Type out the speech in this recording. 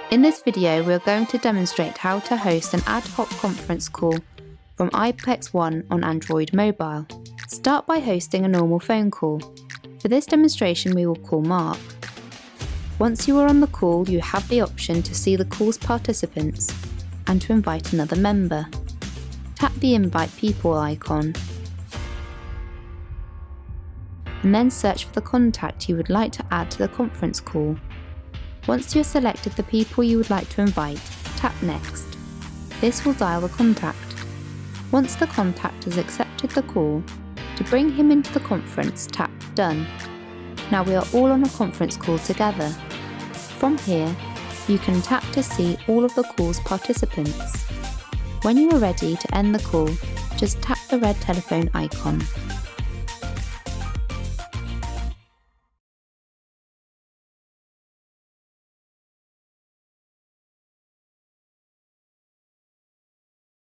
In this video, we are going to demonstrate how to host an ad hoc conference call from iPECS 1 on Android mobile. Start by hosting a normal phone call. For this demonstration, we will call Mark. Once you are on the call, you have the option to see the call's participants and to invite another member. Tap the Invite People icon and then search for the contact you would like to add to the conference call. Once you have selected the people you would like to invite, tap Next. This will dial the contact. Once the contact has accepted the call, to bring him into the conference, tap Done. Now we are all on a conference call together. From here, you can tap to see all of the call's participants. When you are ready to end the call, just tap the red telephone icon.